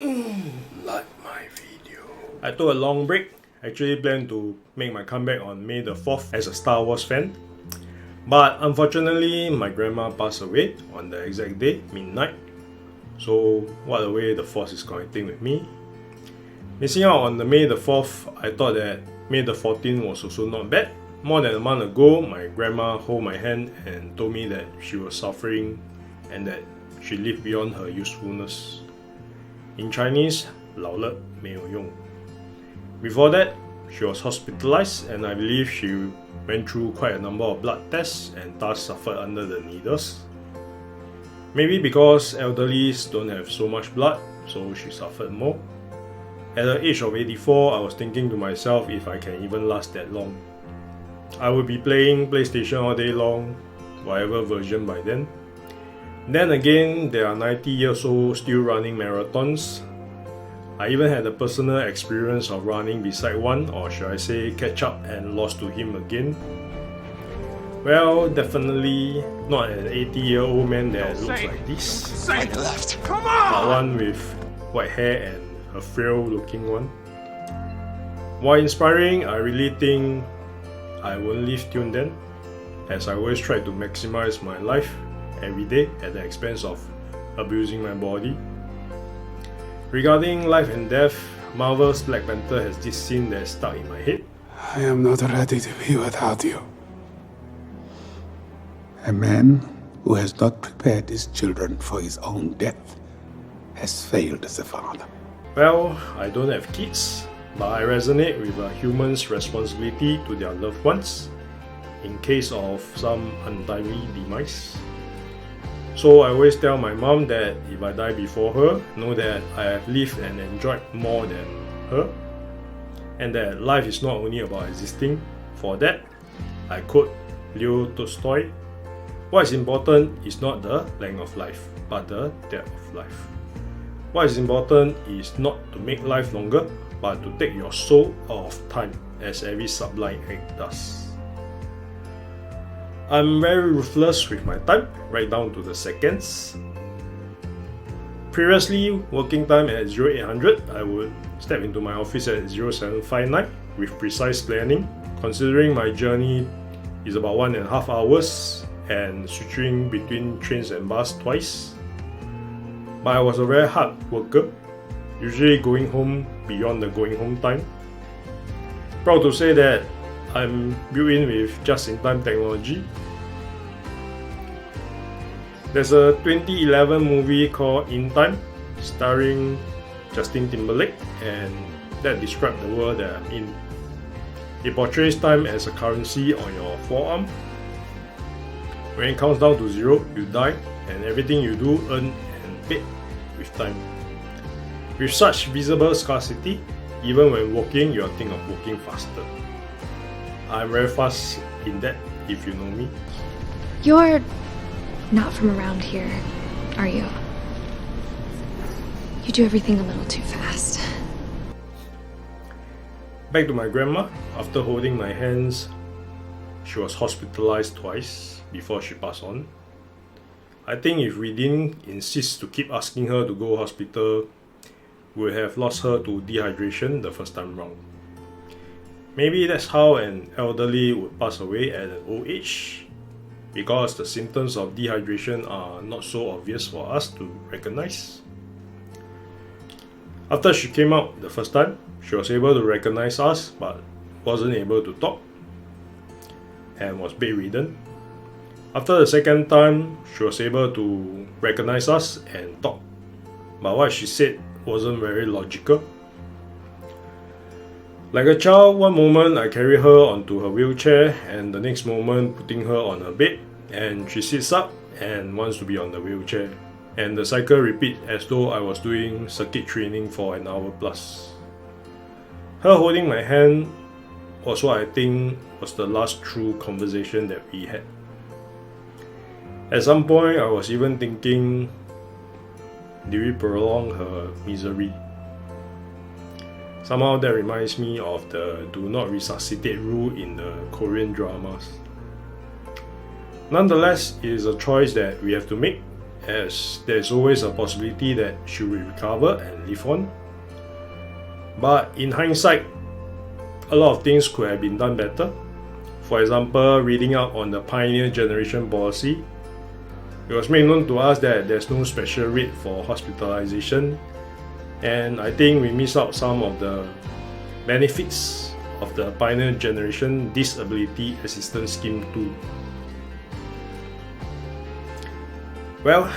Like my video. I took a long break. Actually planned to make my comeback on May the 4th as a Star Wars fan. But unfortunately, my grandma passed away on the exact day, midnight. So what a way the Force is connecting with me. Missing out on the May the 4th, I thought that May the 14th was also not bad. More than a month ago, my grandma held my hand and told me that she was suffering and that she lived beyond her usefulness. In Chinese, 老了没有用. Before that, she was hospitalized and I believe she went through quite a number of blood tests and thus suffered under the needles. Maybe because elderlies don't have so much blood, so she suffered more. At the age of 84, I was thinking to myself if I can even last that long. I would be playing PlayStation all day long, whatever version by then. Then again, there are 90 years old still running marathons. I even had a personal experience of running beside one, or should I say catch up and lost to him again. Well, definitely not an 80-year-old man that looks like this, but one with white hair and a frail looking one. While inspiring, I really think I won't leave till then, as I always try to maximize my life every day at the expense of abusing my body. Regarding life and death, Marvel's Black Panther has this scene that's stuck in my head. I am not ready to be without you. A man who has not prepared his children for his own death has failed as a father. Well, I don't have kids, but I resonate with a human's responsibility to their loved ones in case of some untimely demise. So I always tell my mom that if I die before her, know that I have lived and enjoyed more than her, and that life is not only about existing. For that, I quote Leo Tolstoy, what is important is not the length of life, but the depth of life. What is important is not to make life longer, but to take your soul out of time, as every sublime act does. I'm very ruthless with my time, right down to the seconds. Previously, working time at 0800, I would step into my office at 0759 with precise planning, considering my journey is about 1.5 hours and switching between trains and bus twice. But I was a very hard worker, usually going home beyond the going home time. Proud to say that I'm built in with just-in-time technology. There's a 2011 movie called In Time, starring Justin Timberlake, and that describes the world that I'm in. It portrays time as a currency on your forearm. When it counts down to zero, you die, and everything you do, earn and paid with time. With such visible scarcity, even when walking, you think of walking faster. I'm very fast in that, if you know me. You're not from around here, are you? You do everything a little too fast. Back to my grandma. After holding my hands, she was hospitalized twice before she passed on. I think if we didn't insist to keep asking her to go hospital, we would have lost her to dehydration the first time round. Maybe that's how an elderly would pass away at an old age, because the symptoms of dehydration are not so obvious for us to recognize. After she came out the first time, she was able to recognize us but wasn't able to talk and was bedridden. After the second time, she was able to recognize us and talk, but what she said wasn't very logical. Like a child, one moment I carry her onto her wheelchair and the next moment putting her on her bed, and she sits up and wants to be on the wheelchair, and the cycle repeats as though I was doing circuit training for an hour plus. Her holding my hand was what I think was the last true conversation that we had. At some point I was even thinking, did we prolong her misery? Somehow that reminds me of the do not resuscitate rule in the Korean dramas. Nonetheless, it is a choice that we have to make, as there's always a possibility that she will recover and live on. But in hindsight, a lot of things could have been done better. For example, reading up on the Pioneer Generation policy, it was made known to us that there's no special rate for hospitalization, and I think we miss out some of the benefits of the Pioneer Generation Disability Assistance Scheme too. Well,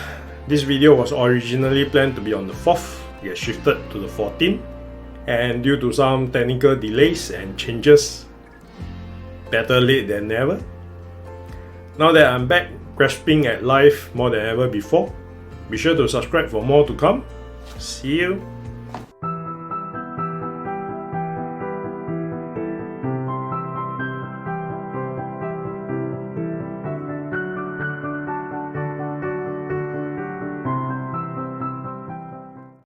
this video was originally planned to be on the 4th, it has shifted to the 14th, and due to some technical delays and changes, better late than never. Now that I'm back grasping at life more than ever before, be sure to subscribe for more to come. See you!